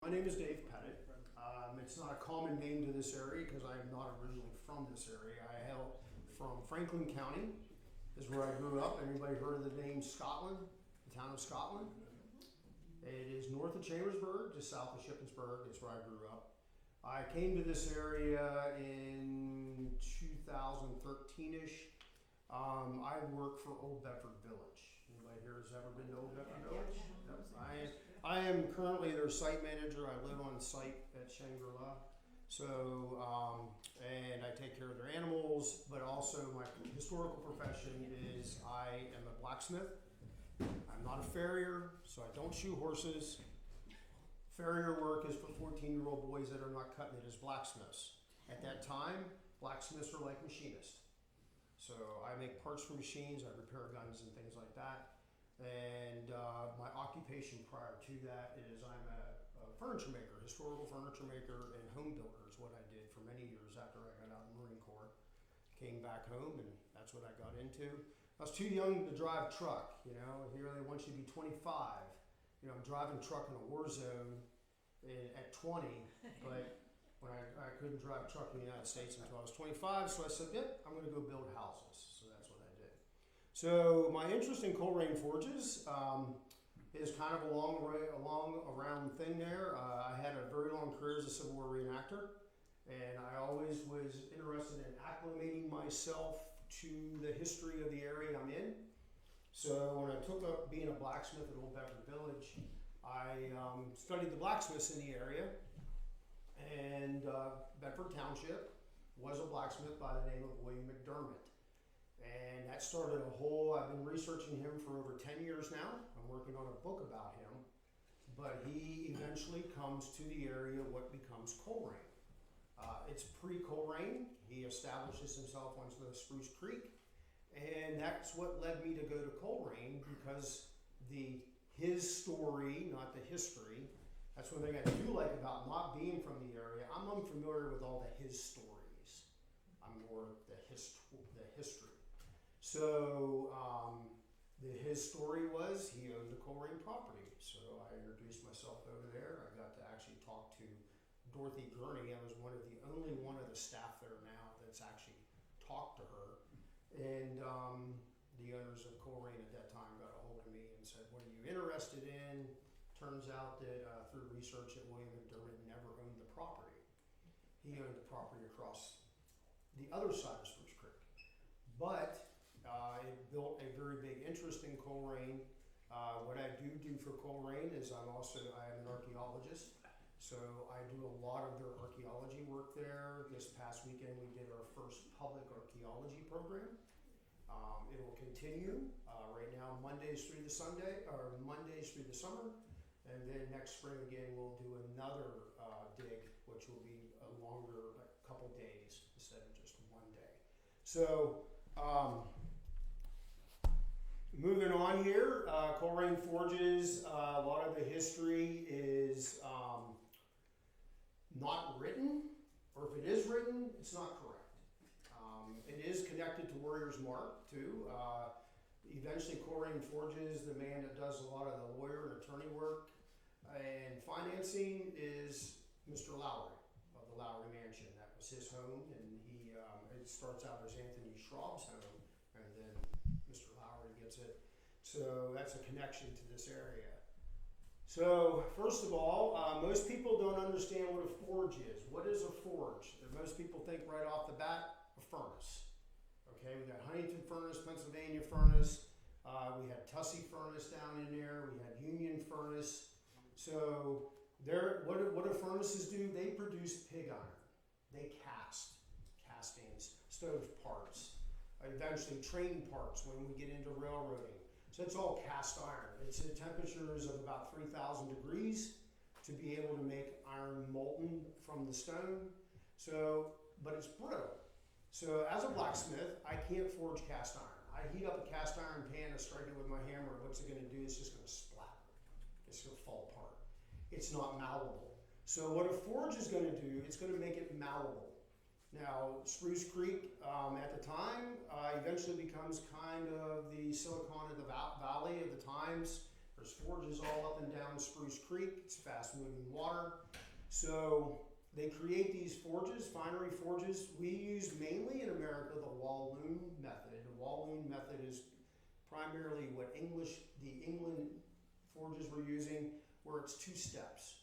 My name is Dave Petie. It's not a common name to this area because I am not originally from this area. I hail from Franklin County, is where I grew up. Anybody heard of the name Scotland, the town of Scotland? It is north of Chambersburg, just south of Shippensburg. That's where I grew up. I came to this area in 2013-ish. I work for Old Bedford Village. Anybody here has ever been to Old Bedford Village? Yep. I am currently their site manager. I live on site at Shangri-La. So, and I take care of their animals, but also my historical profession is I am a blacksmith. I'm not a farrier, so I don't shoe horses. Farrier work is for 14-year-old boys that are not cutting it as blacksmiths. At that time, blacksmiths are like machinists. So I make parts for machines, I repair guns and things like that. And my occupation prior to that is I'm a furniture maker, historical furniture maker and home builder is what I did for many years after I got out of the Marine Corps. Came back home and that's what I got into. I was too young to drive truck, you know, here they want you to be 25. You know, I'm driving truck in a war zone at 20, but when I couldn't drive a truck in the United States until I was 25, so I said, yep, I'm gonna go build houses. So that's what I did. So my interest in Coleraine Forges is kind of a long around thing there. I had a very long career as a Civil War reenactor, and I always was interested in acclimating myself to the history of the area I'm in. So when I took up being a blacksmith at Old Bedford Village, I studied the blacksmiths in the area, and Bedford Township was a blacksmith by the name of William McDermott. And that started a whole, I've been researching him for over 10 years now. I'm working on a book about him. But he eventually comes to the area what becomes Coleraine. It's pre-Coleraine. He establishes himself on the Spruce Creek. And that's what led me to go to Coleraine because his story, not the history, that's one thing I do like about not being from the area. I'm unfamiliar with all the his stories. I'm more the history. So his story was he owned the Coleraine property. So I introduced myself over there. I got to actually talk to Dorothy Gurney. I was one of the staff there now that's actually talked to her. And the owners of Coleraine at that time got a hold of me and said, what are you interested in? Turns out that through research that William McDermott never owned the property. He owned the property across the other side of Spruce Creek. But it built a very big interest in Coleraine. What I do for Coleraine is I am an archaeologist. So I do a lot of their archaeology work there. This past weekend we did our first public archaeology program. It will continue right now Mondays through the summer. And then next spring again, we'll do another dig, which will be a longer, like a couple days instead of just one day. So, moving on here, Coleraine Forges, a lot of the history is not written, or if it is written, it's not correct. It is connected to Warrior's Mark, too. Eventually, Coleraine Forges, the man that does a lot of the lawyer and attorney work and financing is Mr. Lowry of the Lowry Mansion. That was his home, and it starts out as Anthony Schraub's home, and then Mr. Lowry gets it. So that's a connection to this area. So first of all, most people don't understand what a forge is. What is a forge? Most people think right off the bat, a furnace. Okay, we got Huntington furnace, Pennsylvania furnace. We had Tussey furnace down in there. We had Union furnace. So what do furnaces do? They produce pig iron. They castings, stove parts, eventually train parts when we get into railroading. So it's all cast iron. It's at temperatures of about 3,000 degrees to be able to make iron molten from the stone. So, but it's brittle. So as a blacksmith, I can't forge cast iron. I heat up a cast iron pan and strike it with my hammer. What's it going to do? It's just going to splatter. It's going to fall apart. It's not malleable. So what a forge is going to do, it's going to make it malleable. Now, Spruce Creek at the time eventually becomes kind of the Silicon of the Valley of the times. There's forges all up and down Spruce Creek. It's fast moving water. So they create these forges, finery forges. We use mainly in America the Walloon method. The Walloon method is primarily what the England forges were using, where it's 2 steps.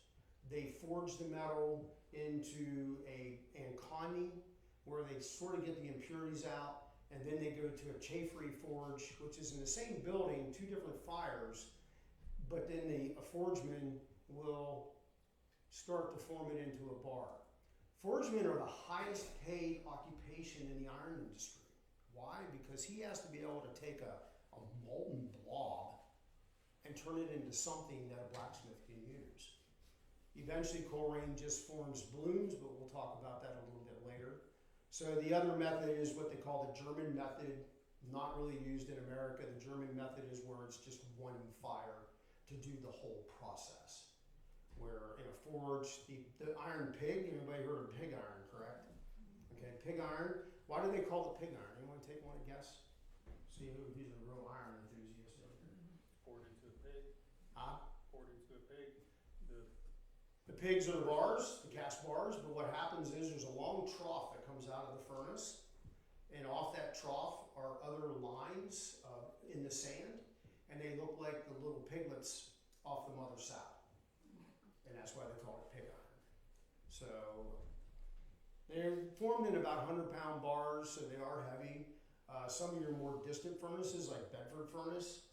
They forge the metal into a ancani, where they sort of get the impurities out, and then they go to a Chaffrey forge, which is in the same building, 2 different fires, but then a forgeman will start to form it into a bar. Forgemen are the highest paid occupation in the iron industry. Why? Because he has to be able to take a molten blob and turn it into something that a blacksmith can use. Eventually, Coleraine just forms blooms, but we'll talk about that a little bit later. So the other method is what they call the German method, not really used in America. The German method is where it's just one fire to do the whole process. Where in a forge, the iron pig, anybody heard of pig iron, correct? Okay, pig iron. Why do they call it pig iron? Anyone take one guess? See who's a real iron enthusiast over here. Poured into a pig. Huh? Poured into a pig. The pigs are the bars, the cast bars, but what happens is there's a long trough that comes out of the furnace, and off that trough are other lines in the sand, and they look like the little piglets off the mother's sow. And that's why they call it pig iron. So they're formed in about 100-pound bars, so they are heavy. Some of your more distant furnaces, like Bedford furnace,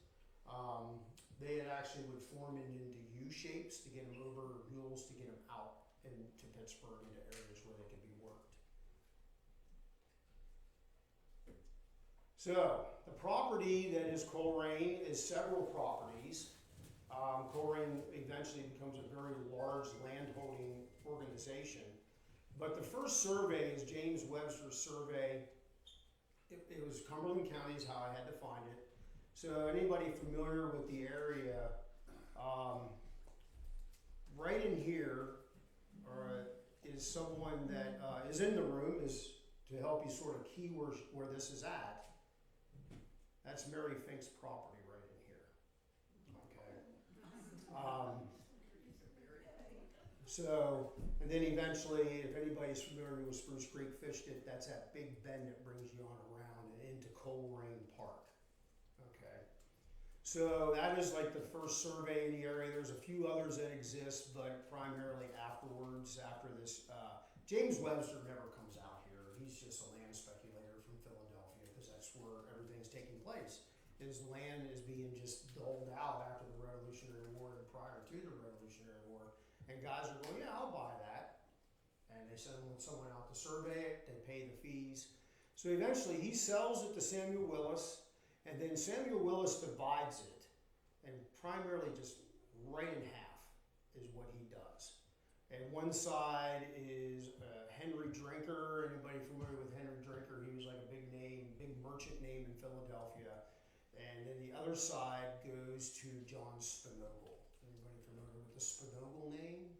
they actually would form it into U shapes to get them over mules to get them out into Pittsburgh into areas where they could be worked. So the property that is Coleraine is several properties. Coleraine eventually becomes a very large landholding organization. But the first survey is James Webster's survey. It was Cumberland County is how I had to find it. So anybody familiar with the area, right in here is someone that is in the room, is to help you sort of key where this is at. That's Mary Fink's property right in here. Okay. So, and then eventually, if anybody's familiar with Spruce Creek, fished it, that's that big bend that brings you on around and into Coleraine Park. Okay. So that is like the first survey in the area. There's a few others that exist, but primarily afterwards, after this, James Webster never comes out here. He's just a land speculator from Philadelphia because that's where everything's taking place. His land is being just doled out after the Revolutionary War and prior to the Revolutionary War. And guys are going, yeah, I'll buy that. And they send someone out to survey it, they pay the fees. So eventually he sells it to Samuel Willis, and then Samuel Willis divides it, and primarily just right in half is what he does. And one side is Henry Drinker. Anybody familiar with Henry Drinker? He was like a big name, big merchant name in Philadelphia. And then the other side goes to John Spinogle. Anybody familiar with the Spinogle name?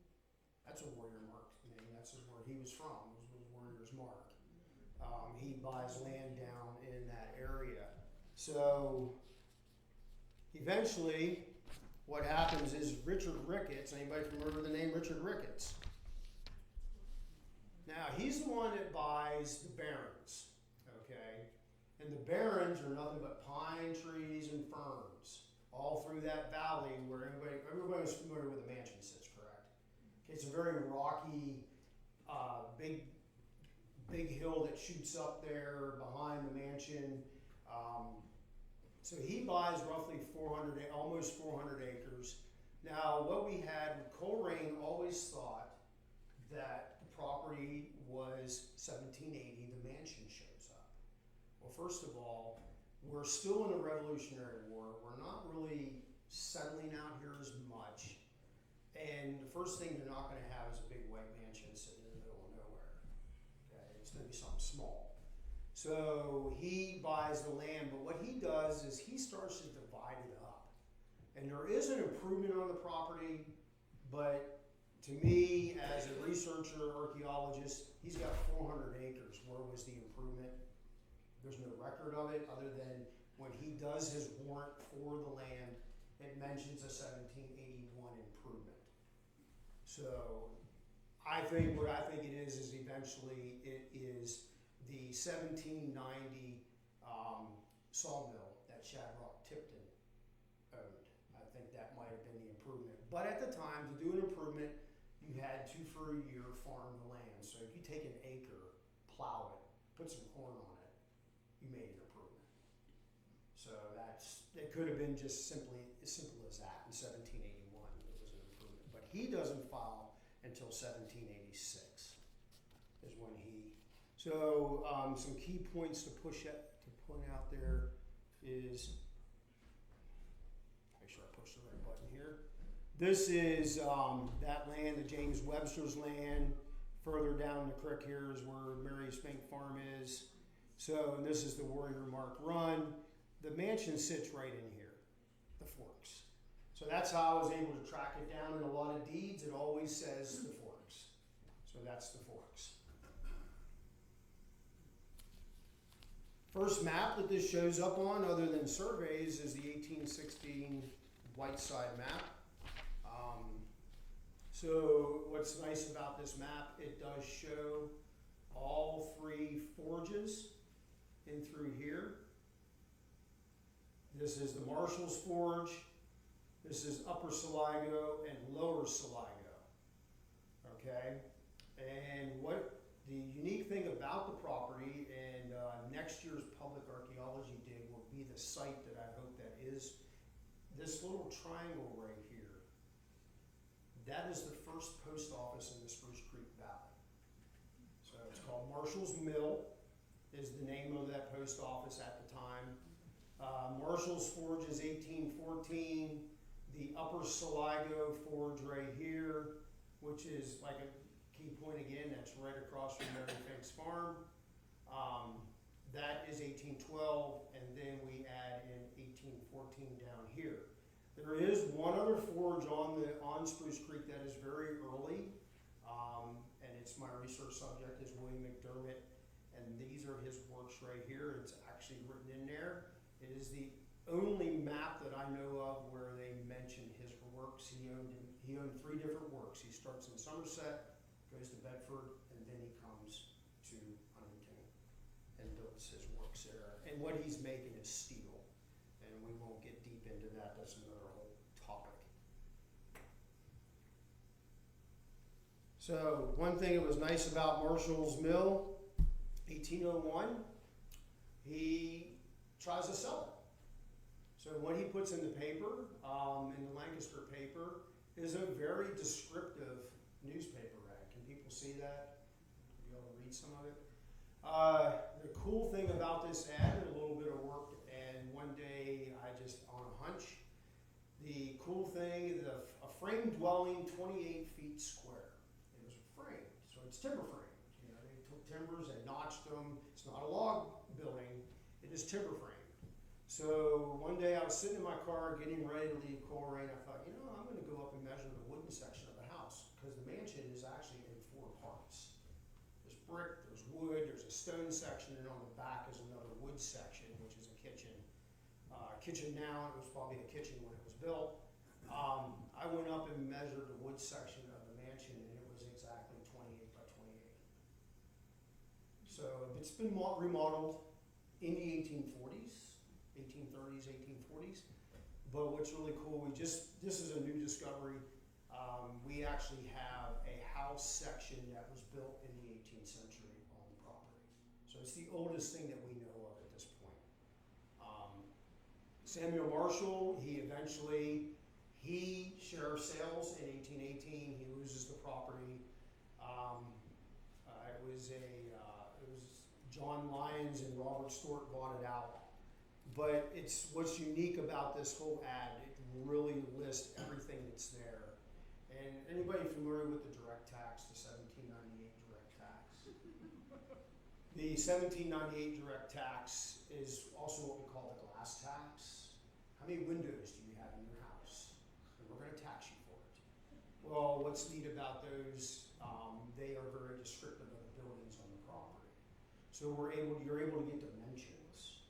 That's a warrior mark name. That's where he was from. It was Warrior's Mark. He buys land down in that area. So eventually, what happens is Richard Ricketts. Anybody familiar with the name Richard Ricketts? Now he's the one that buys the barrens. Okay, and the barrens are nothing but pine trees and ferns all through that valley where everybody's familiar with the mansion sits, correct? Okay, it's a very rocky, big hill that shoots up there behind the mansion. So he buys roughly almost 400 acres. Now, what we had, Coleraine always thought that the property was 1780, the mansion shows up. Well, first of all, we're still in the Revolutionary War. We're not really settling out here as much. And the first thing they're not going to have is a big white mansion sitting in the middle of nowhere. Okay, it's going to be something small. So he buys the land, but what he does is he starts to divide it up. And there is an improvement on the property, but to me, as a researcher, archaeologist, he's got 400 acres. Where was the improvement? There's no record of it other than when he does his warrant for the land, it mentions a 1781 improvement. So I think what I think it is eventually it is the 1790 sawmill that Shadrach Tipton owned. I think that might have been the improvement. But at the time, to do an improvement, you had to, for a year, farm the land. So if you take an acre, plow it, put some corn on it, you made an improvement. So it could have been just simply as simple as that. In 1781, it was an improvement. But he doesn't file until 1786 is when he. So some key points to point out there is, make sure I push the right button here. This is that land, the James Webster's land. Further down the creek here is where Mary Spink Farm is. So, and this is the Warrior Mark Run. The mansion sits right in here, the Forks. So that's how I was able to track it down in a lot of deeds. It always says the Forks. So that's the Forks. First map that this shows up on, other than surveys, is the 1816 Whiteside map. So what's nice about this map, it does show all three forges in through here. This is the Marshall's Forge. This is Upper Sligo and Lower Sligo. Okay? And what the unique thing about the property, and next year's public archaeology dig will be the site that I hope that is, this little triangle right here. That is the first post office in the Spruce Creek Valley. So it's called Marshall's Mill, is the name of that post office at the time. Marshall's Forge is 1814. The Upper Sligo Forge right here, which is like a key point again, that's right across from Mary Fink's farm. That is 1812, and then we add in 1814 down here. There is one other forge on Spruce Creek that is very early, and it's my research subject is William McDermott, and these are his works right here. It's actually written in there. It is the only map that I know of where they mention his works. He owned three different works. He starts in Somerset, goes to Bedford, and then he comes to Huntington and builds his works there. And what he's making is steel, and we won't get deep into that. That's another whole topic. So one thing that was nice about Marshall's Mill, 1801, he tries to sell it. So what he puts in the paper, in the Lancaster paper, is a very descriptive newspaper ad. Can people see that? Be able to read some of it? The cool thing about this ad, a little bit of work, and one day I just, on a hunch, the cool thing, a frame dwelling 28 feet square. It was a frame, so it's timber frame. You know, they took timbers and notched them. It's not a log building, it is timber frame. So one day I was sitting in my car getting ready to leave Coleraine. I thought, you know, I'm going to go up and measure the wooden section of the house, because the mansion is actually in 4 parts. There's brick, there's wood, there's a stone section, and on the back is another wood section, which is a kitchen. Kitchen now, it was probably the kitchen when it was built. I went up and measured the wood section of the mansion, and it was exactly 28 by 28. So it's been remodeled in the 1840s, 1830s, 1840s. But what's really cool, this is a new discovery. We actually have a house section that was built in the 18th century on the property. So it's the oldest thing that we know of at this point. Samuel Marshall, he share of sales in 1818. He loses the property. It was John Lyons and Robert Stewart bought it out. But it's what's unique about this whole ad. It really lists everything that's there. And anybody familiar with the direct tax, the 1798 direct tax? The 1798 direct tax is also what we call the glass tax. How many windows do you have in your house? And we're going to tax you for it. Well, what's neat about those, they are very descriptive of the buildings on the property. So you're able to get dimensions.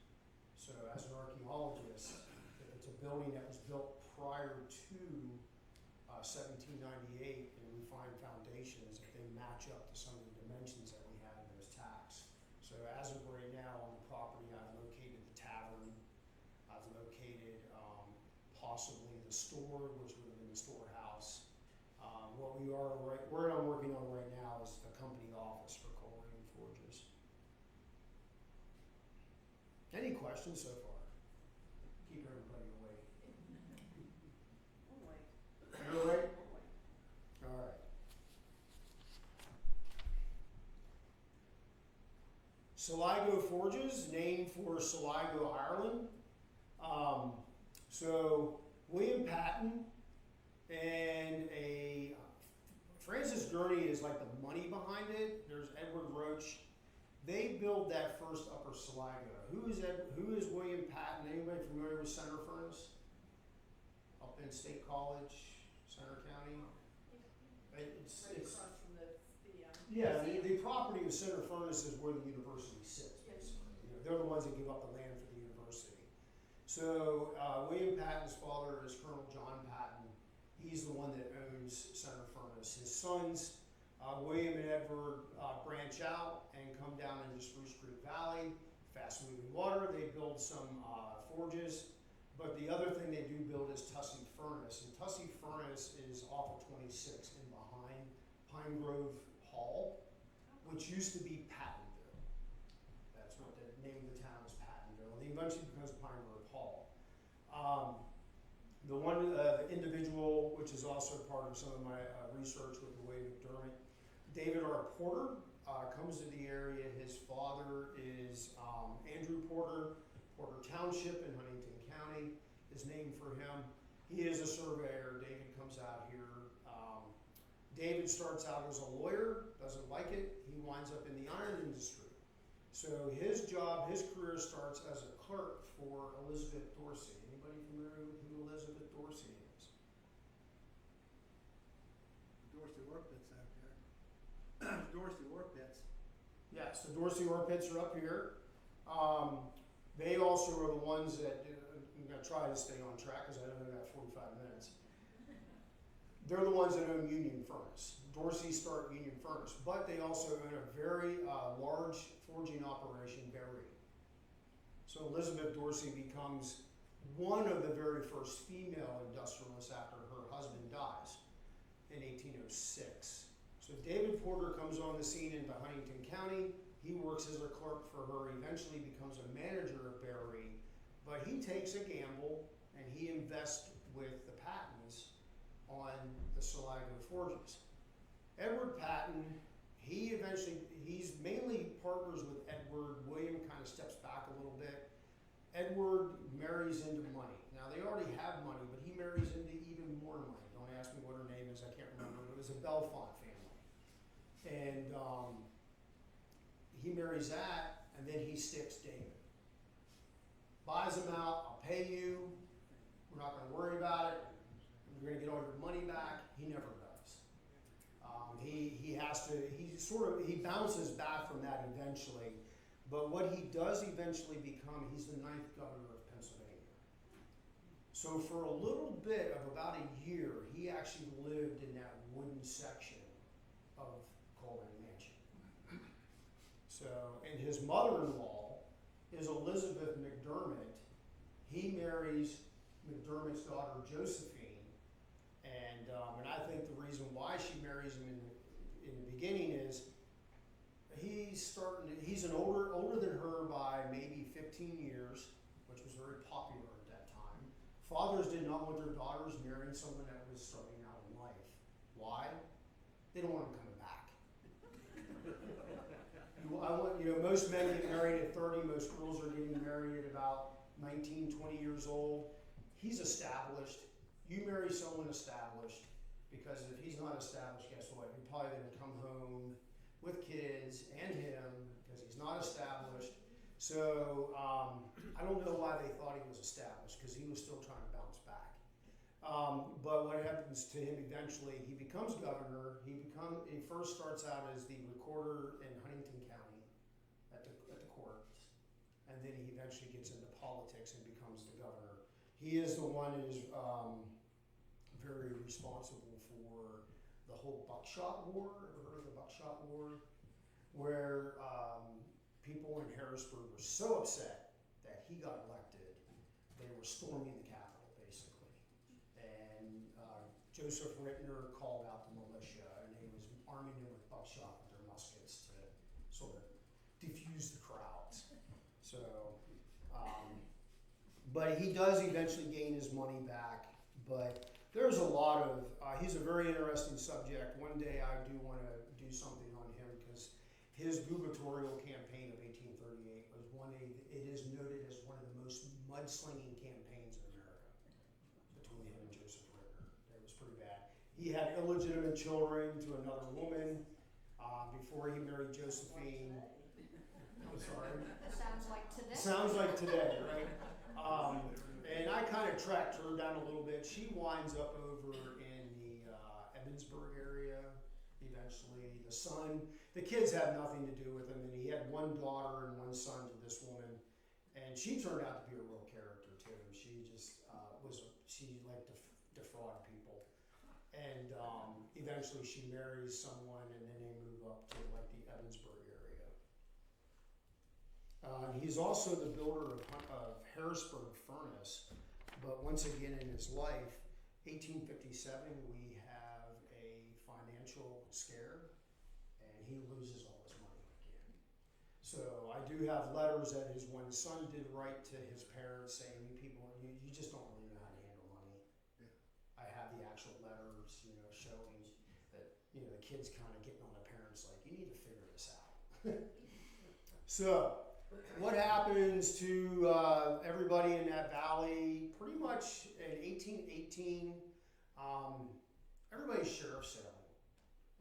So as an archaeologist, if it's a building that was built prior to 1798, and we find foundations that they match up to some of the dimensions that we had in those tax. So as of right now on the property, I've located the tavern, I've located possibly the store, which would have been the storehouse. What I'm working on right now is the company office for Coleraine Forges. Any questions so far? Keep everybody awake. You're awake? All right. Sligo Forges, named for Sligo, Ireland. So William Patton and Francis Gurney is like the money behind it. There's Edward Roach. They built that first Upper Sligo. Who is William Patton? Anybody familiar with Center Furnace? Up in State College, Center County. It's across from the yeah, the property of Center Furnace is where the university sits. Yes. You know, they're the ones that give up the land for the university. So William Patton's father is Colonel John Patton. He's the one that owns Center Furnace. His sons, William and Edward, branch out and come down into Spruce Creek Valley. Fast moving water. They build some forges. But the other thing they do build is Tussey Furnace. And Tussey Furnace is off of 26 and behind Pine Grove Hall, which used to be Pattonville. That's what the name of the town is, Pattonville. And eventually becomes Pine Grove Hall. The one individual, which is also part of some of my research with the Wade McDermott, David R. Porter, comes to the area. His father is Andrew Porter. Porter Township in Huntington County is named for him. He is a surveyor. David comes out here. David starts out as a lawyer, doesn't like it. He winds up in the iron industry. So his job, his career starts as a clerk for Elizabeth Dorsey. Anybody familiar with who Elizabeth Dorsey is? Dorsey ore pits out there. Dorsey ore pits. Yes, the Dorsey ore pits are up here. They also are the ones that, I'm going to try to stay on track because I only got 45 minutes. They're the ones that own Union Furnace. Dorsey start Union Furnace, but they also own a very large forging operation, Berry. So Elizabeth Dorsey becomes one of the very first female industrialists after her husband dies in 1806. So David Porter comes on the scene into Huntington County. He works as a clerk for her, eventually becomes a manager of Berry, but he takes a gamble and he invests with the Pattons on the Sligo Forges. Edward Patton, he's mainly partners with Edward. William kind of steps back a little bit. Edward marries into money. Now they already have money, but he marries into even more money. Don't ask me what her name is, I can't remember. It was a Belfont family. And he marries that, and then he sticks David. Buys him out, I'll pay you, we're not gonna worry about it, you're gonna get all your money back. He never does. He bounces back from that eventually, but what he does eventually become, he's the 9th governor of Pennsylvania. So for a little bit of about a year, he actually lived in that wooden section of Coleraine Mansion. So, and his mother-in-law is Elizabeth McDermott. He marries McDermott's daughter Josephine, and I think the reason why she marries him in the beginning is he's older than her by maybe 15 years, which was very popular at that time. Fathers did not want their daughters marrying someone that was starting out in life. Why? They don't want them coming back. Most men get married at 30, most girls are getting married at about 19, 20 years old. He's established. You marry someone established, because if he's not established, guess what? You're probably going to come home with kids and him, because he's not established. So I don't know why they thought he was established, because he was still trying to bounce back. But what happens to him eventually, he becomes governor. He first starts out as the recorder in Huntington County at the court, and then he eventually gets into politics and becomes the governor. he is the one who's very responsible for the whole buckshot war. Ever heard of the buckshot war? Where people in Harrisburg were so upset that he got elected, they were storming the Capitol, basically. And Joseph Rittner called out the militia, and he was arming them with buckshot with their muskets to sort of defuse the crowds. So, but he does eventually gain his money back. But there's a lot of, he's a very interesting subject. One day I do want to do something on him because his gubernatorial campaign of 1838 was it is noted as one of the most mudslinging campaigns in America between him and Joseph Rittner. It was pretty bad. He had illegitimate children to another woman before he married Josephine. I'm sorry. Sounds like today. Sounds like today, right? And I kind of tracked her down a little bit. She winds up over in the Evansburg area eventually. The kids had nothing to do with him, and he had one daughter and one son to this woman, and she turned out to be a real character too. She just she liked to defraud people, and eventually she marries someone, and then they move up to like the Evansburg area. He's also the builder of Harrisburg Furnace, but once again in his life, 1857, we have a financial scare, and he loses all his money again. So I do have letters that his one son did write to his parents saying, you just don't really know how to handle money. Yeah. I have the actual letters, showing that, the kid's kind of getting on the parents like, you need to figure this out. So, what happens to everybody in that valley? Pretty much in 1818, everybody's sheriff selling.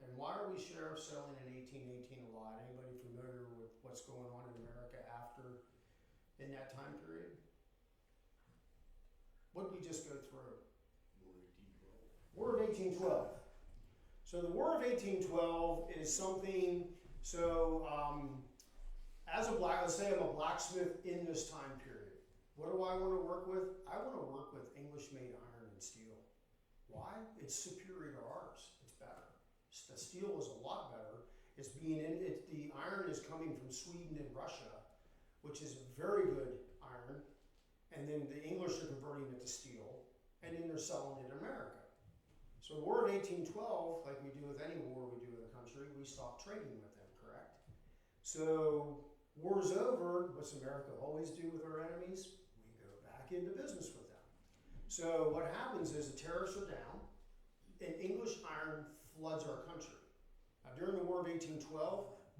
And why are we sheriff selling in 1818 a lot? Anybody familiar with what's going on in America in that time period? What did we just go through? War of 1812. So the War of 1812 is something, let's say I'm a blacksmith in this time period. What do I want to work with? I want to work with English-made iron and steel. Why? It's superior to ours. It's better. The steel is a lot better. The iron is coming from Sweden and Russia, which is very good iron, and then the English are converting it to steel, and then they're selling it in America. So the War of 1812, like we do with any war we do with a country, we stop trading with them, correct? So war's over. What's America always do with our enemies? We go back into business with them. So what happens is the tariffs are down, and English iron floods our country. Now during the War of 1812,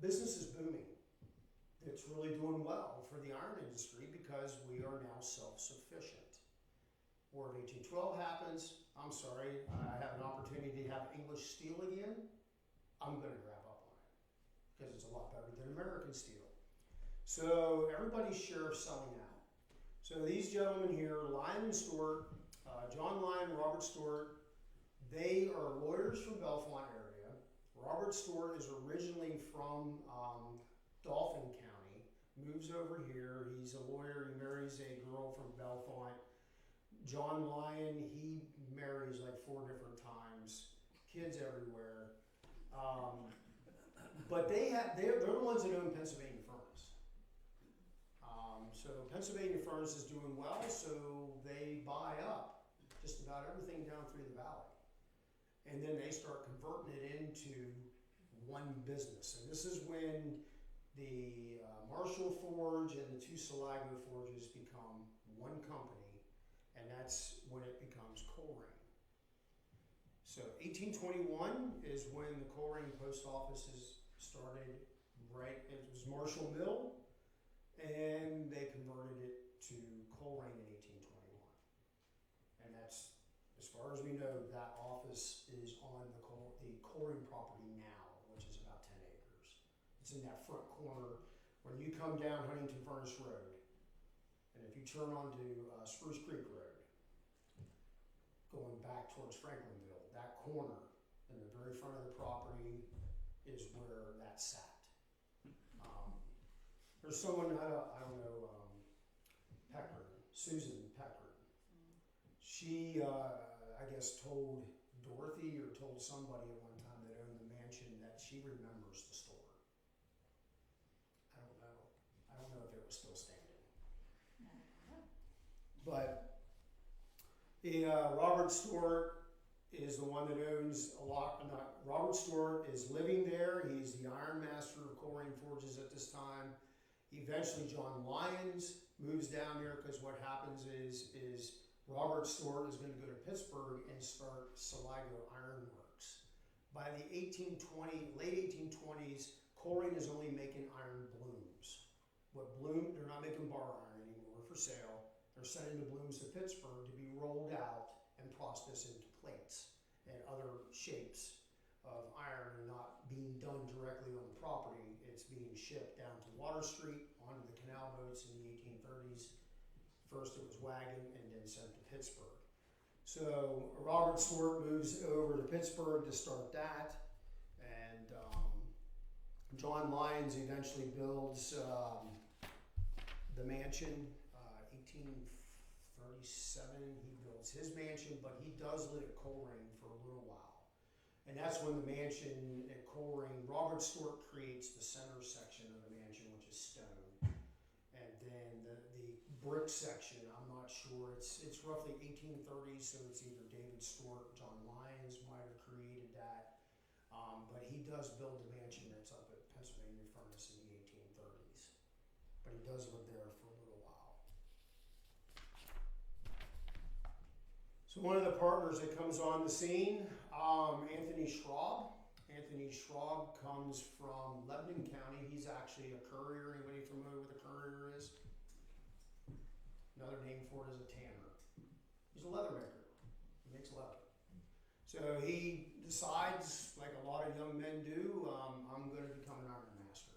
business is booming. It's really doing well for the iron industry because we are now self-sufficient. War of 1812 happens. I'm sorry, I have an opportunity to have English steel again. I'm going to grab up on it because it's a lot better than American steel. So everybody's sheriff selling out. So these gentlemen here, Lyon and Stewart, John Lyon, Robert Stewart, they are lawyers from Bellefonte area. Robert Stewart is originally from Dauphin County, moves over here. He's a lawyer. He marries a girl from Bellefonte. John Lyon, he marries like 4 different times, kids everywhere. But they're the ones that own Pennsylvania Furnace. So Pennsylvania Furnace is doing well, so they buy up just about everything down through the valley. And then they start converting it into one business. And this is when the Marshall Forge and the 2 Saligo Forges become one company, and that's when it becomes Coleraine. So 1821 is when the Coleraine Post Office is started, right? It was Marshall Mill, and they converted it to Coleraine in 1821. And that's, as far as we know, that office is on the Coleraine property now, which is about 10 acres. It's in that front corner when you come down Huntington Furnace Road. And if you turn onto Spruce Creek Road, going back towards Franklinville, that corner in the very front of the property is where that's sat. There's someone, I don't know, Susan Peckard. She, I guess, told Dorothy or told somebody at one time that owned the mansion that she remembers the store. I don't know. I don't know if it was still standing. But Robert Stewart is the one that owns a lot. Not Robert Stewart is living there. He's the iron master of Coleraine Forges at this time. Eventually, John Lyons moves down there because what happens is Robert Stewart is going to go to Pittsburgh and start Sligo Iron Works. By the late 1820s, Coleraine is only making iron blooms. They're not making bar iron anymore for sale. They're sending the blooms to Pittsburgh to be rolled out and processed into plates and other shapes of iron, and not being done directly on the property. It's being shipped down to Water Street onto the canal boats in the 1830s. First it was wagon and then sent to Pittsburgh. So Robert Stewart moves over to Pittsburgh to start that, and John Lyons eventually builds the mansion. 1837 he builds his mansion, but he does live at Coleraine for a little while. And that's when the mansion at Coleraine, Robert Stewart creates the center section of the mansion, which is stone. And then the brick section, I'm not sure, it's roughly 1830s, so it's either David Stewart or John Lyons might have created that. But he does build the mansion that's up at Pennsylvania Furnace in the 1830s. But he does live there for a little while. So one of the partners that comes on the scene, Anthony Schraub. Anthony Schraub comes from Lebanon County. He's actually a courier. Anybody familiar with a courier is? Another name for it is a tanner. He's a leather maker. He makes leather. So he decides, like a lot of young men do, I'm going to become an iron master.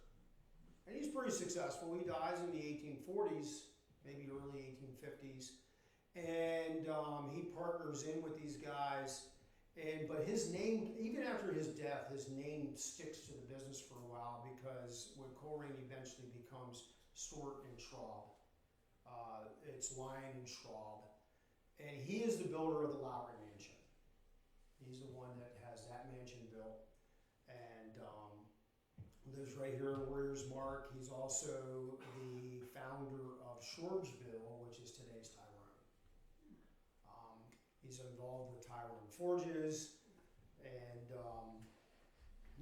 And he's pretty successful. He dies in the 1840s, maybe early 1850s. And he partners in with these guys. But his name, even after his death, his name sticks to the business for a while, because when Coleraine eventually becomes Stewart and Schraub, it's Lyon and Schraub. And he is the builder of the Lowry Mansion. He's the one that has that mansion built, and lives right here in Warriors Mark. He's also the founder of Shorebsville, which is today's Tyrone. He's involved with Tyrone Forges, and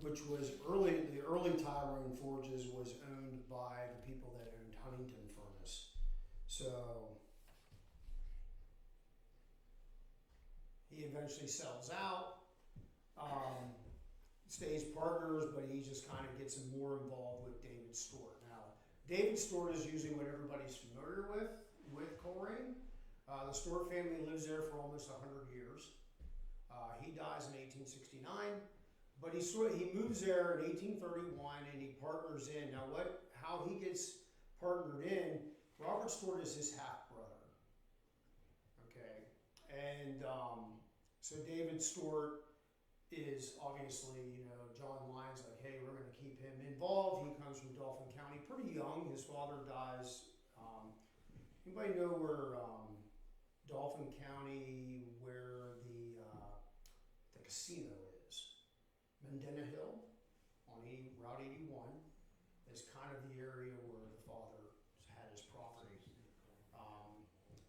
which was the early Tyrone Forges was owned by the people that owned Huntington Furnace. So he eventually sells out, stays partners, but he just kind of gets more involved with David Stewart. Now, David Stewart is usually what everybody's familiar with Coleraine. The Stewart family lives there for almost 100 years. He dies in 1869, but he moves there in 1831 and he partners in. Now, how he gets partnered in? Robert Stewart is his half brother. Okay, and so David Stewart is obviously, John Lyons like, hey, we're going to keep him involved. He comes from Dauphin County, pretty young. His father dies. Anybody know where Dauphin County, where the casino is? Mendena Hill on Route 81 is kind of the area where the father had his property.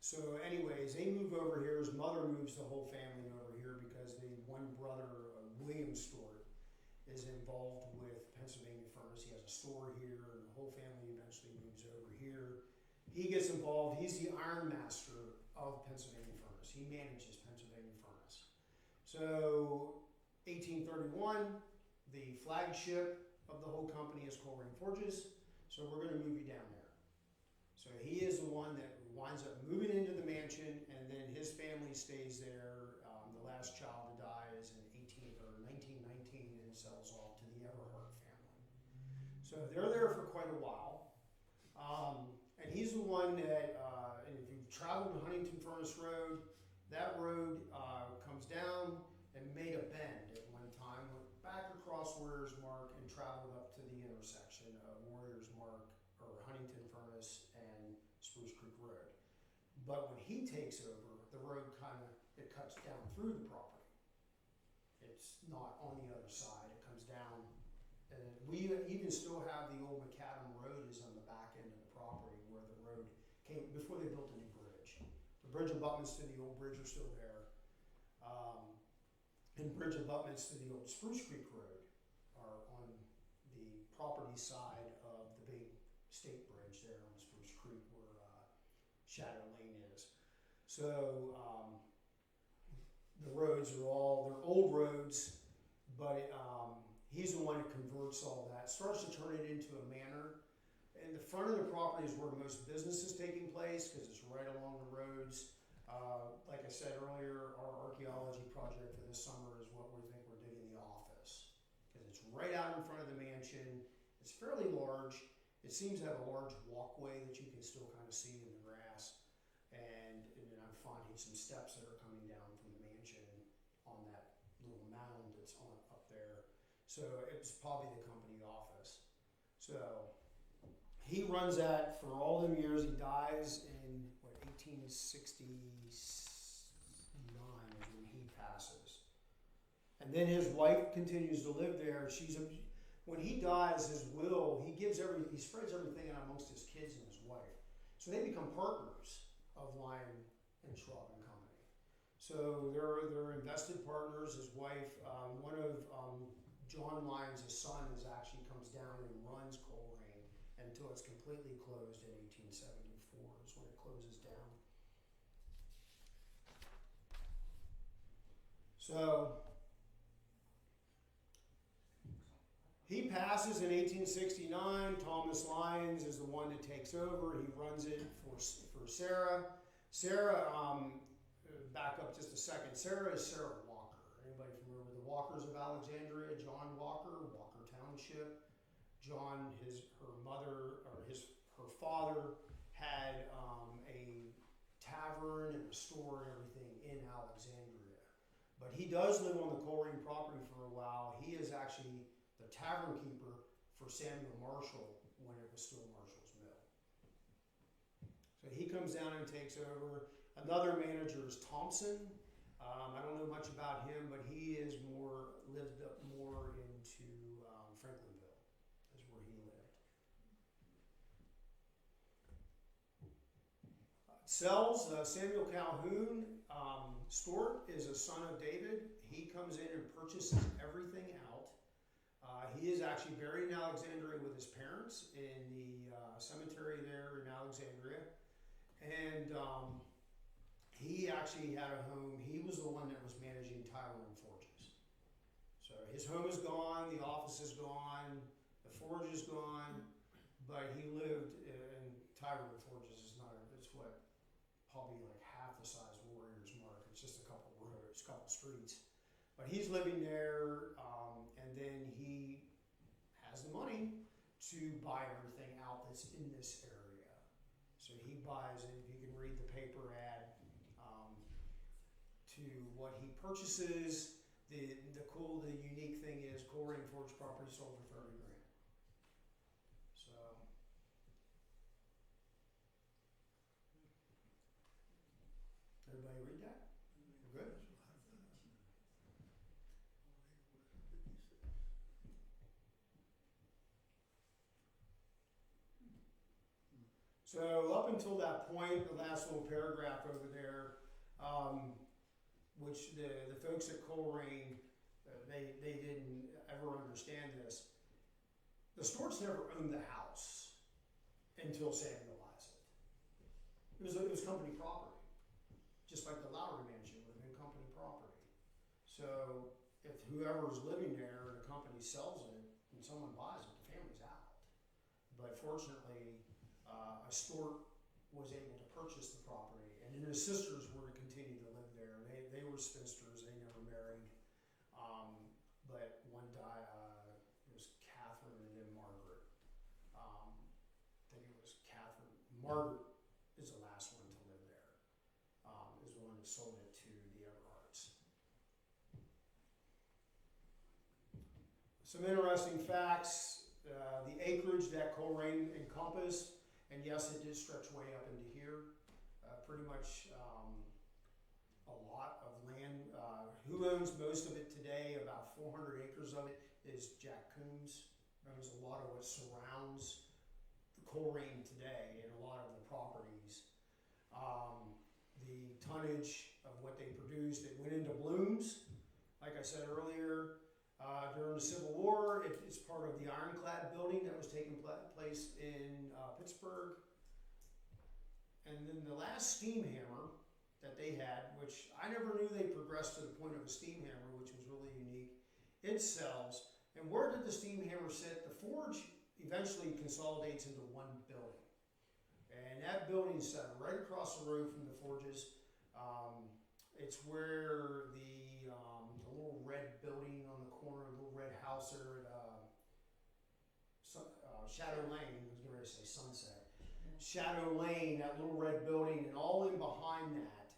So anyways, they move over here. His mother moves the whole family over here because the one brother, William Stewart, is involved with Pennsylvania Furnace. He has a store here, and the whole family eventually moves over here. He gets involved. He's the iron master of Pennsylvania Furnace. He manages Pennsylvania Furnace. So 1831, the flagship of the whole company is Coleraine Forges. So we're going to move you down there. So he is the one that winds up moving into the mansion, and then his family stays there. The last child to die is in 1919 and sells off to the Everhart family. So they're there for quite a while. And he's the one that, and if you've traveled to Huntington Furnace Road, that road comes down and made a bend at one time, went back across Warriors Mark and traveled up to the intersection of Warriors Mark, or Huntington Furnace, and Spruce Creek Road. But when he takes over, the road it cuts down through the property. It's not on the other side, it comes down. And we even still have the old Macadam Road is on the back end of the property where the road came, before they built a new bridge. The bridge abutments to the old bridge are still there. And bridge abutments to the old Spruce Creek Road are on the property side of the big state bridge there on Spruce Creek where Shadow Lane is. So the roads are they're old roads, but he's the one that converts all that, starts to turn it into a manor. And the front of the property is where most business is taking place because it's right along the roads. Like I said earlier, our archaeology project for this summer is what we think we're digging the office. Because it's right out in front of the mansion. It's fairly large. It seems to have a large walkway that you can still kind of see in the grass. And then I'm finding some steps that are coming down from the mansion on that little mound that's up there. So it's probably the company office. So he runs that for all them years. He dies in 1869 is when he passes. And then his wife continues to live there. When he dies, his will, he spreads everything out amongst his kids and his wife. So they become partners of Lyon and Schwab and Company. So they're invested partners. His wife, one of John Lyons' son, actually comes down and runs Coleraine until it's completely closed in 1874 is when it closes down. So he passes in 1869. Thomas Lyons is the one that takes over. He runs it for Sarah. Sarah, back up just a second. Sarah is Sarah Walker. Anybody familiar with the Walkers of Alexandria? John Walker, Walker Township. John, her father had a tavern and a store and everything in Alexandria. But he does live on the Coleraine property for a while. He is actually the tavern keeper for Samuel Marshall when it was still Marshall's Mill. So he comes down and takes over. Another manager is Thompson. I don't know much about him, but he is lived up more into Franklinville is where he lived. Sells Samuel Calhoun. Stewart is a son of David. He comes in and purchases everything out. He is actually buried in Alexandria with his parents in the cemetery there in Alexandria. And he actually had a home. He was the one that was managing Tyrone Forges. So his home is gone, the office is gone, the forge is gone, but he lived in Tyrone Forges. It's probably like half the size of Warriors Mark. It's just a couple roads, a couple streets. But he's living there, and then he has the money to buy everything out that's in this area. So he buys it. If you can read the paper ad to what he purchases, the unique thing is Coleraine Forge property sold for $30,000. So everybody read that? We're good? So up until that point, the last little paragraph over there, which the folks at Coleraine, they didn't ever understand this. The Stewarts never owned the house until Samuel buys it. It was company property, just like the Lowry Mansion would have been company property. So if whoever's living there, the company sells it, and someone buys it, the family's out. But fortunately, a Stewart was able to purchase the property, and then his sisters were to continue to live there. They were spinsters, they never married. But one died, it was Catherine and then Margaret. I think it was Catherine. Margaret is the last one to live there, is the one that sold it to the Everharts. Some interesting facts. The acreage that Coleraine encompassed, and yes, it did stretch way up into here. Pretty much a lot of land. Who owns most of it today? About 400 acres of it is Jack Coombs. Owns a lot of what surrounds the Coleraine today and a lot of the properties. The tonnage of what they produced, it went into blooms. Like I said earlier, during the Civil War, it's part of the Ironclad building that was taking place in Pittsburgh. And then the last steam hammer that they had, which I never knew they progressed to the point of a steam hammer, which was really unique, it sells. And where did the steam hammer sit? The forge eventually consolidates into one building. And that building sat right across the road from the forges. It's where the little red building on the corner, the little red house there at Shadow Lane, I was going to say Sunset. Shadow Lane, that little red building, and all in behind that.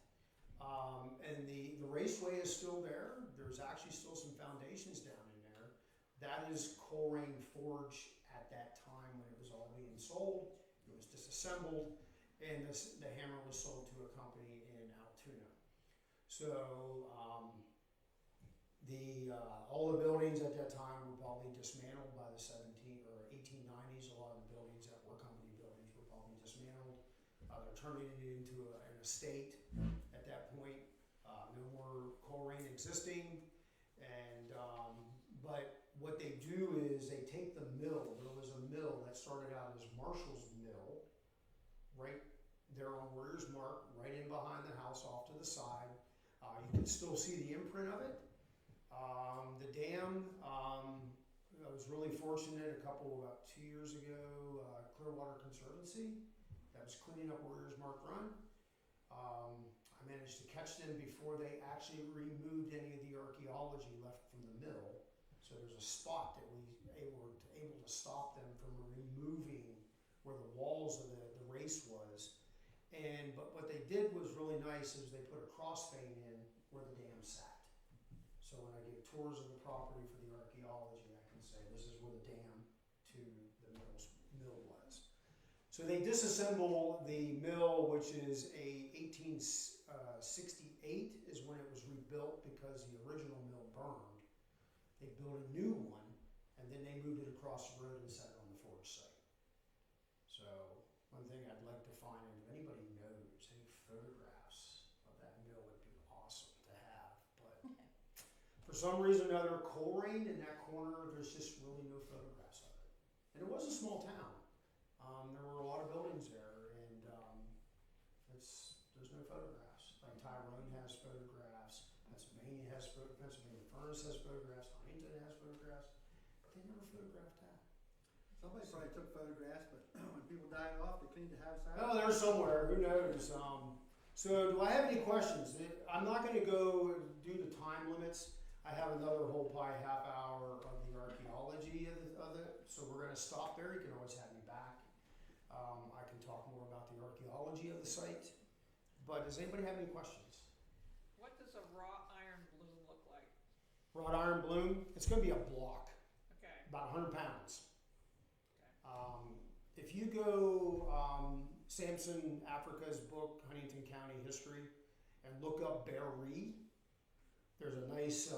And the raceway is still there. There's actually still some foundations down in there. That is Coleraine Forge at that time when it was all being sold. It was disassembled, and the hammer was sold to a company in Altoona. So all the buildings at that time were probably dismantled by the 1890s. A lot of the buildings that were company buildings were probably dismantled. They're turning it into an estate at that point. No more Coleraine existing, and but what they do is they take the mill. There was a mill that started out as Marshall's Mill, right there on Warriors Mark, right in behind the house off to the side. You can still see the imprint of it. The dam, I was really fortunate about 2 years ago, Clearwater Conservancy, that was cleaning up Warriors Mark Run. I managed to catch them before they actually removed any of the archaeology left from the mill. So there's a spot that we were able to stop them from removing where the walls of the race was. But what they did was really nice is they put a crossfane in where the dam sat. So when I give tours of the property for the archaeology, I can say this is where the dam to the mill was. So they disassemble the mill, which is a 1868 is when it was rebuilt because the original mill burned. They built a new one, and then they moved it across the road and set it on the forge site. So one thing I'd like to find, and if anybody knows any photographs of that mill, would be awesome to have. But for some reason or another, Coleraine in that corner, there's just really no photographs of it. And it was a small town. There were a lot of buildings there, and there's no photographs. Like Tyrone has photographs, Pennsylvania Furnace has photographs, Huntington has photographs, but they never photographed that. Somebody probably took photographs, but when people died off, they cleaned the house out. Oh, there's somewhere, who knows? So do I have any questions? I'm not gonna go due to time limits. I have another whole probably half hour of the archaeology of it, so we're gonna stop there. You can always have me back. I can talk more about the archaeology of the site, but does anybody have any questions? What does a wrought iron bloom look like? Wrought iron bloom, it's gonna be a block, Okay. about 100 pounds. Okay. If you go Samson Africa's book, Huntington County History, and look up Bear Reed, there's a nice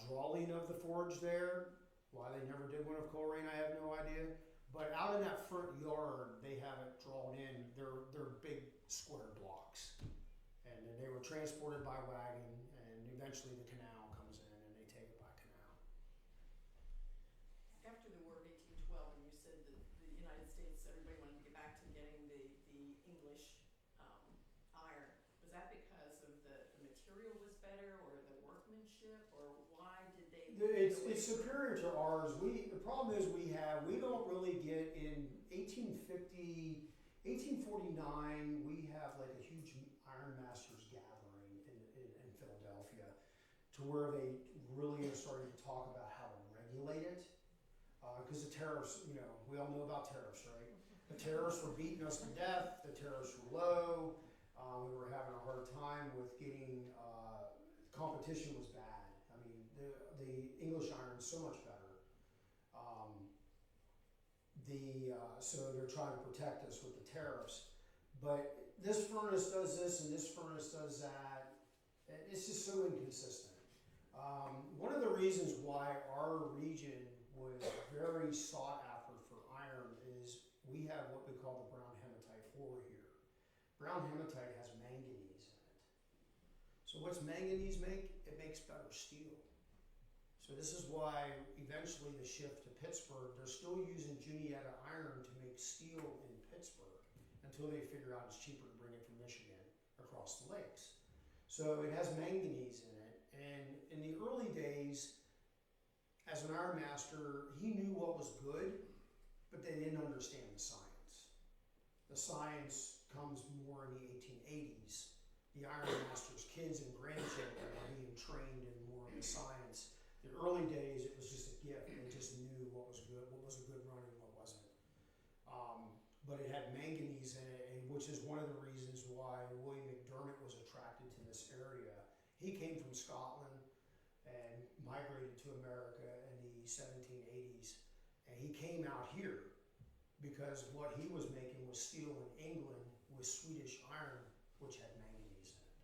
drawing of the forge there. Why they never did one of Coleraine, I have no idea. But out in that front yard, they have it drawn in. They're big square blocks. And then they were transported by wagon, and eventually the canal comes in and they take it by canal. After the War of 1812, and you said that the United States, everybody wanted to get back to getting the English iron, was that because of the material was better, or the workmanship, or why did they? It's superior to ours. The problem is we don't really get in 1850, 1849, we have like a huge iron masters gathering in Philadelphia, to where they really are starting to talk about how to regulate it. Because the tariffs, we all know about tariffs, right? The tariffs were beating us to death, the tariffs were low, we were having a hard time with getting, competition was bad. I mean, the English iron is so much better. So they're trying to protect us with the tariffs. But this furnace does this and this furnace does that, It's just so inconsistent. One of the reasons why our region was very sought after for iron is we have what we call the brown hematite ore here. Brown hematite has manganese in it. So what's manganese make? It makes better steel. So this is why eventually the shift to Pittsburgh, they're still using Juniata iron to make steel in Pittsburgh until they figure out it's cheaper to bring it from Michigan across the lakes. So it has manganese in it. And in the early days, as an iron master, he knew what was good, but they didn't understand the science. The science comes more in the 1880s. The iron master's kids and grandchildren are being trained in more of the science. The early days, it was just a gift. They just knew what was good, what was a good run and what wasn't. But it had manganese in it, and which is one of the reasons why William McDermott was attracted to this area. He came from Scotland and migrated to America in the 1780s, and he came out here because what he was making was steel in England with Swedish iron, which had manganese in it.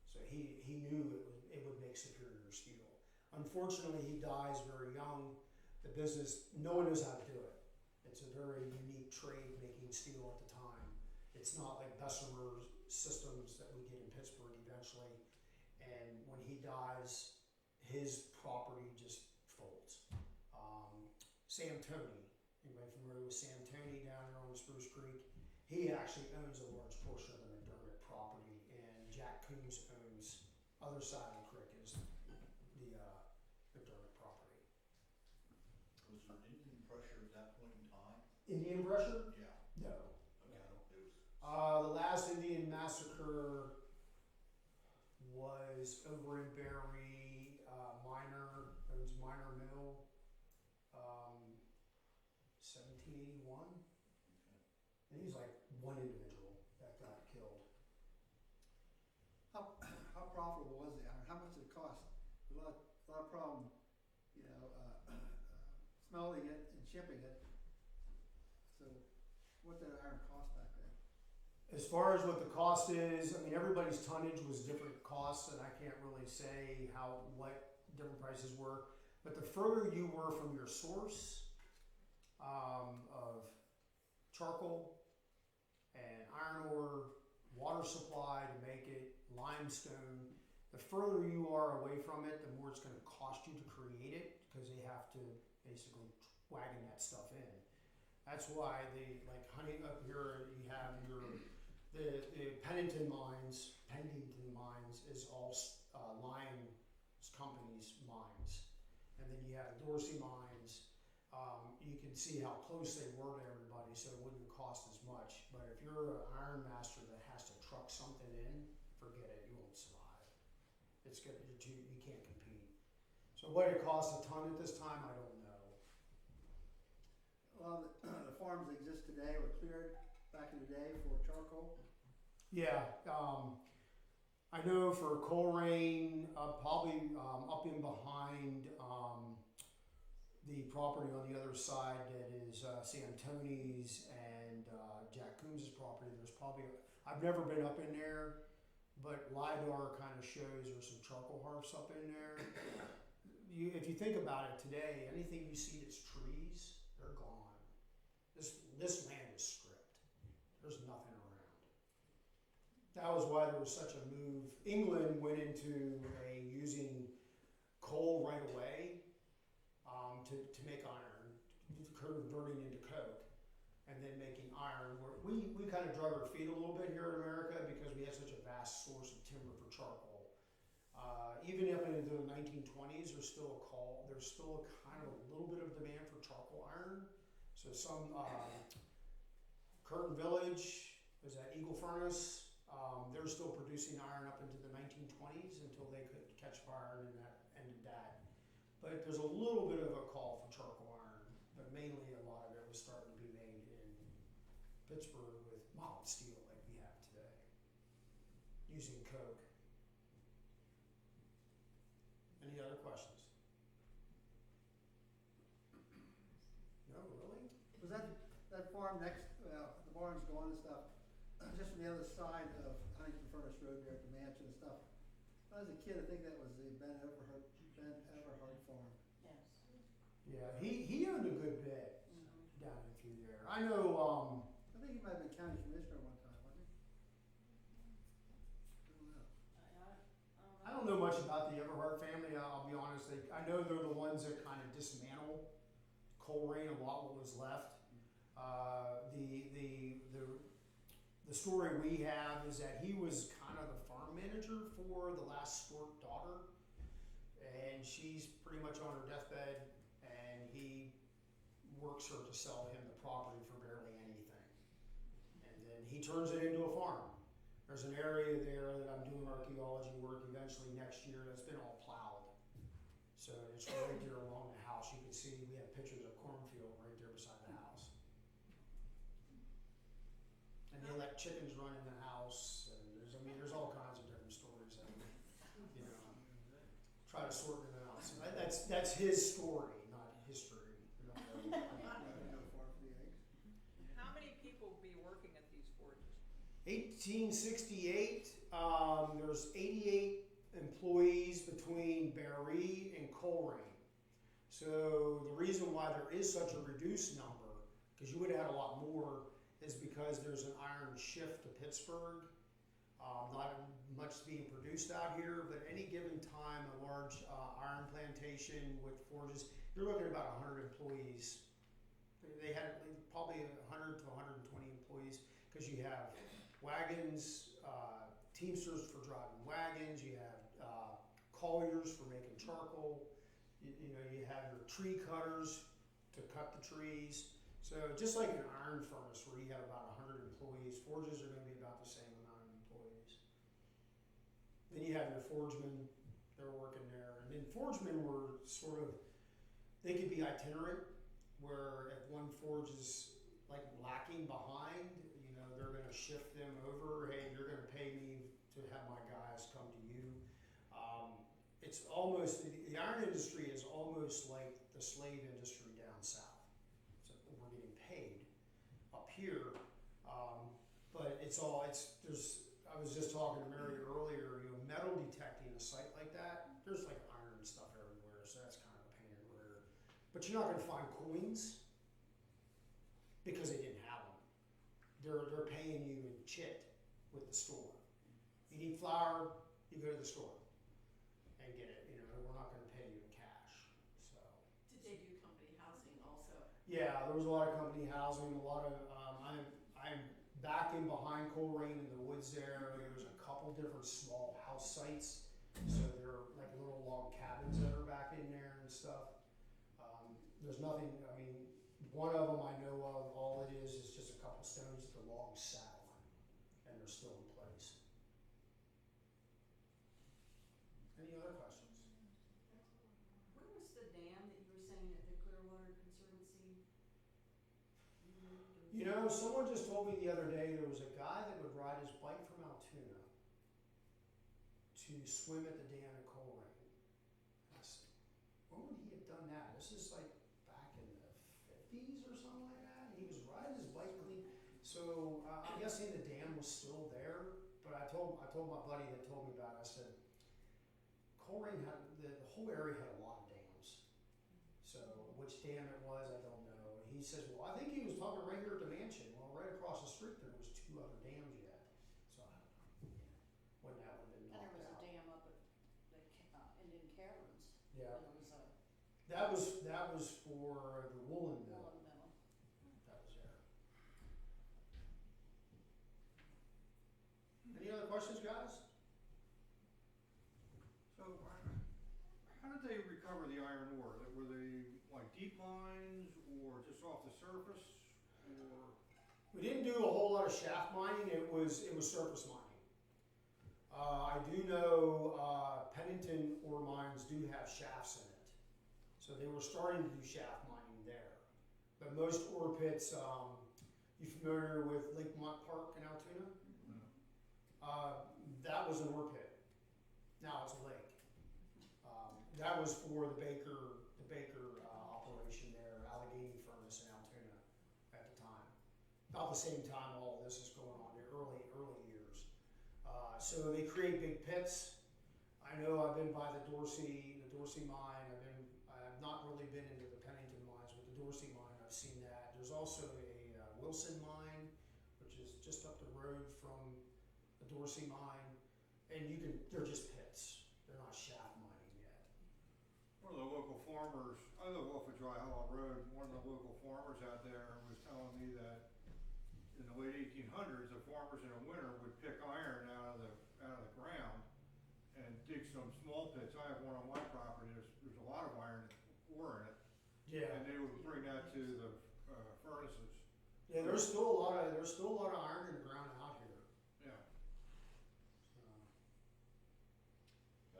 So he knew it would make superior steel. Unfortunately, he dies very young. The business, no one knows how to do it. It's a very unique trade making steel at the time. It's not like Bessemer systems that we get in Pittsburgh eventually. And when he dies, his property just folds. Sam Tony, anybody familiar with Sam Tony down there on Spruce Creek? He actually owns a large portion of the McDermott property, and Jack Coombs owns other side of the creek is the McDermott property. Was there Indian pressure at that point in time? Indian pressure? Yeah. No. Okay. It was. The last Indian massacre was over in Barry. Miner owns Miner Mill. 1781. Okay. And he's like one individual that got killed. How profitable was the iron? How much did it cost? A lot of problem, smelting it and shipping it. So what did iron cost back then? As far as what the cost is, I mean, everybody's tonnage was different costs, and I can't really say what different prices were. But the further you were from your source of charcoal and iron ore, water supply to make it, limestone, the further you are away from it, the more it's going to cost you to create it because they have to basically wagon that stuff in. That's why like honey up here, you have the Pennington mines is all Lyon's company's mines. And then you have Dorsey mines. You can see how close they were to everybody, so it wouldn't cost as much. But if you're an iron master that has to truck something in, forget it, you won't survive. You can't compete. So what it costs a ton at this time, I don't know. A lot of the farms that exist today were cleared back in the day for charcoal. Yeah, I know for Coleraine, probably up in behind the property on the other side that is Sam Tony's and Jack Coombs' property, there's probably, I've never been up in there, but LiDAR kind of shows there's some charcoal harvest up in there. If you think about it today, anything you see that's trees, they're gone. This land is stripped. There's nothing around. That was why there was such a move. England went into using coal right away to make iron, converting into coke, and then making iron. Where we kind of drug our feet a little bit here in America because we had such a vast source of timber for charcoal. Even up into the 1920s, there's still a kind of a little bit of demand for charcoal iron. So some Curtin Village, is that Eagle Furnace, they're still producing iron up into the 1920s until they could catch fire and that ended that. But there's a little bit of a call for charcoal iron, but mainly a lot of it was starting to be made in Pittsburgh with mild steel like we have today, using coke. Any other questions? No, really? Was that farm next, the barn's gone and stuff, just from the other side of Huntington Furnace Road there at the mansion and stuff, As a kid, I think that was the Ben Everhart farm. Yes. Yeah, he owned a good bit down in through there. I know, I think he might have been county commissioner one time, wasn't he? I don't know. I don't know much about the Everhart family, I'll be honest. I know they're the ones that kind of dismantled Coleraine, a lot what was left. The story we have is that he was kind of the farm manager for the last Stewart daughter, and she's pretty much on her deathbed, and he works her to sell him the property for barely anything. And then he turns it into a farm. There's an area there that I'm doing archaeology work eventually next year that's been all plowed. So it's right there along the house. You can see we have pictures of cornfield right there beside the house. And they let chickens run in the house, and there's all kinds of different stories that, try to sort them out. So that's his story, not history. We don't know. No farm for the eggs. How many people be working at these forges? 1868, there's 88 employees between Barry and Coleraine. So the reason why there is such a reduced number, because you would have had a lot more, is because there's an iron shift to Pittsburgh. Not much being produced out here, but any given time, a large iron plantation with forges, you're looking at about 100 employees. They had probably 100 to 120 employees, because you have wagons, teamsters for driving wagons, you have colliers for making charcoal, you have your tree cutters to cut the trees. So just like an iron furnace where you have about 100 employees, forges are going to be about the same amount of employees. Then you have your forgemen, they're working there. And then forgemen were sort of, they could be itinerant, where if one forge is like lacking behind, they're going to shift them over. Hey, you're going to pay me to have my guys come to you. It's almost, the iron industry is almost like the slave industry down south. So we're getting paid up here, but I was just talking to Mary earlier, metal detecting a site like that, there's like iron and stuff everywhere, so that's kind of a pain in the rear. But you're not going to find coins because they didn't have them. They're paying you in chit with the store. You need flour, you go to the store and get it. We're not going to pay you in cash. So. Did they do company housing also? Yeah, there was a lot of company housing, a lot of. I'm back in behind Coleraine in the woods there. There's a couple different small house sites, so they're like little log cabins that are back in there and stuff. There's nothing. One of them I know of. All it is just a couple stones that the logs sat on, and they're still in place. Any other questions? Where was the dam that you were saying at the Clearwater Conservancy? Someone just told me the other day there was a guy that would ride his bike from Altoona to swim at the dam at Coleraine. I said, when would he have done that? This is like back in the 50s or something like that. He was riding his bike clean. So I'm guessing the dam was still there. But I told my buddy that told me about it, I said, Coleraine had, the whole area had a lot of dams. So which dam it was, I don't know. And he says, well, I think he was talking right here at the mansion. Well, right across the street there was 2 other dams yet. So I don't know when that would have been And there knocked was a out. dam up at the Indian Caverns. Yeah. And there was a That was for the woolen mill. woolen mill. That was there. Any other questions, guys? So, how did they recover the iron ore? Were they like deep mines or just off the surface, or? We didn't do a whole lot of shaft mining. It was surface mining. I do know Pennington ore mines do have shafts in it, so they were starting to do shaft mining there. But most ore pits, you familiar with Lake Mont Park in Altoona? That was an ore pit. Now it's a lake. That was for the Baker operation there, Allegheny Furnace in Altoona at the time. About the same time all of this is going on, the early years. So they create big pits. I know I've been by the Dorsey mine. I've not really been into the Pennington mines, but the Dorsey mine, I've seen that. There's also a Wilson mine, which is just up the road from the Dorsey mine, and they're just pits. They're not shaft mining yet. One of the local farmers, I live off of Dry Hollow Road, one of the local farmers out there was telling me that in the late 1800s, the farmers in the winter would pick iron out of the ground and dig some small pits. I have one on my property, there's a lot of iron ore in it. Yeah. And they would bring that to the furnaces. Yeah, there's still a lot of iron in the ground out here. Yeah. So,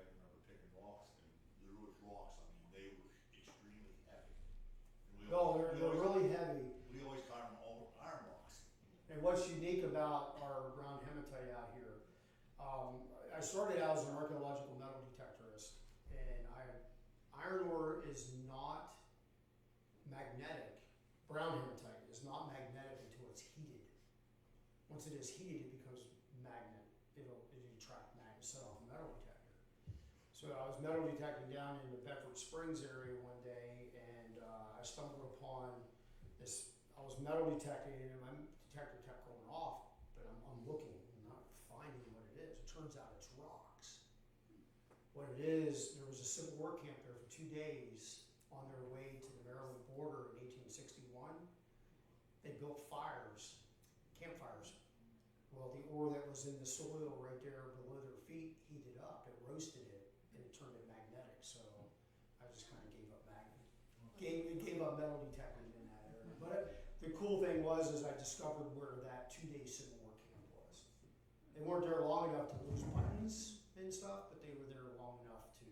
I can remember picking rocks, and there was rocks, I mean, they were extremely heavy. And they're really heavy. We always caught them all iron rocks. And what's unique about our brown hematite out here, I started out as an archaeological metal detectorist, and iron ore is not magnetic. Brown hematite is not magnetic until it's heated. Once it is heated, it becomes magnet. It'll attract magnets, set off a metal detector. So I was metal detecting down in the Bedford Springs area one day, and I stumbled upon this. I was metal detecting, and my detector kept going off, but I'm looking, I'm not finding what it is. It turns out it's rocks. What it is, there was a Civil War camp there for 2 days on their way to the Maryland border in 1861. They built fires, campfires. Well, the ore that was in the soil right there below their feet heated up, it roasted it, and it turned it magnetic. So I just kind of gave up gave up metal detecting in that area. But the cool thing was I discovered where that 2-day Civil War camp was. They weren't there long enough to lose buttons and stuff, but they were there long enough to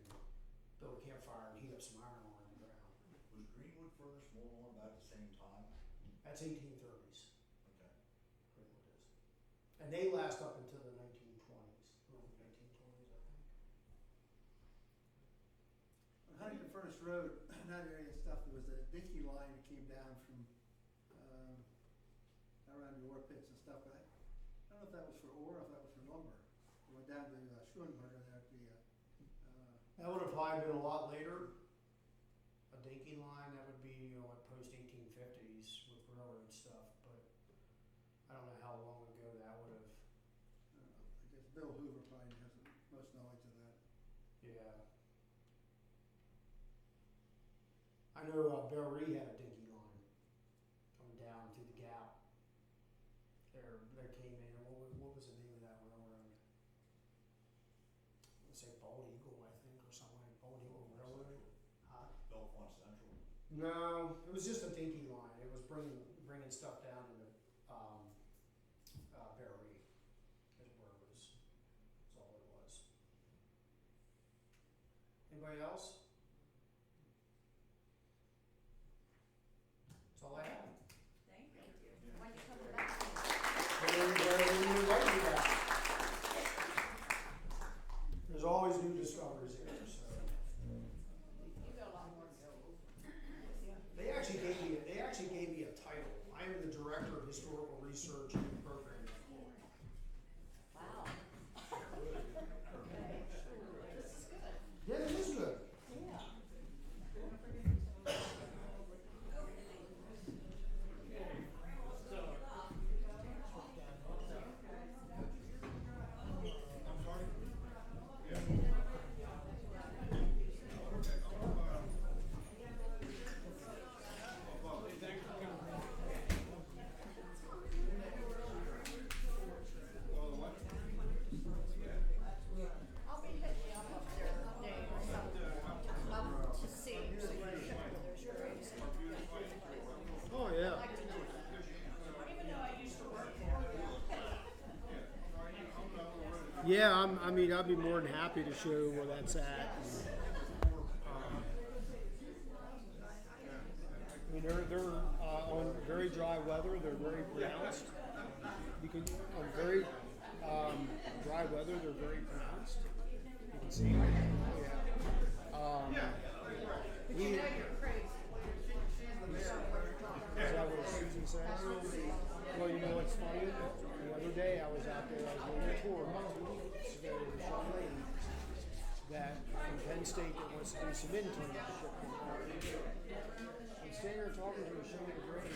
build a campfire and heat up some iron ore in the ground. Was Greenwood furnace more on about the same time? That's 1830s. Okay. Greenwood is. And they last up until the 1920s, early 1920s, I think. On Huntington Furnace Road, that area and stuff, there was a dinky line that came down from, around the ore pits and stuff, but I don't know if that was for ore or if that was for lumber. It went down to Schulenburger there at the, That would have probably been a lot later. A dinky line, that would be, like post 1850s with railroad stuff, but I don't know how long ago that would have. I guess Bill Hoover probably has the most knowledge of that. Yeah. I know Barry had a dinky line coming down through the gap. There came in, what was the name of that railroad? Let's say Bald Eagle, I think, or something like Bald Eagle Railroad. Huh? Belfont Central. No, it was just a dinky line. It was bringing stuff down to the Barry is where it was. That's all it was. Anybody else? That's all I have. Thank you. When you come back. When you invite me back. There's always new discoveries here, so. You got a lot more to go over. They actually gave me a title. I am the Director of Historical Research and Programming. Wow. This is good. Yeah, it is good. Yeah. I'm sorry? Yeah. I'll be hitting up there one day or something, to see, so you can check where there's graves. Oh, yeah. I'd like to do that. Even though I used to work for them. Yeah, I'd be more than happy to show where that's at. They're on very dry weather. They're very pronounced. You can on very dry weather. They're very pronounced. You can see. Yeah. We, is that what Susan says? Well, you know what's funny? The other day I was out there. I was doing a tour about 2 weeks ago. that from Penn State that wants to do some internship. I'm standing there talking to him, showing the grade.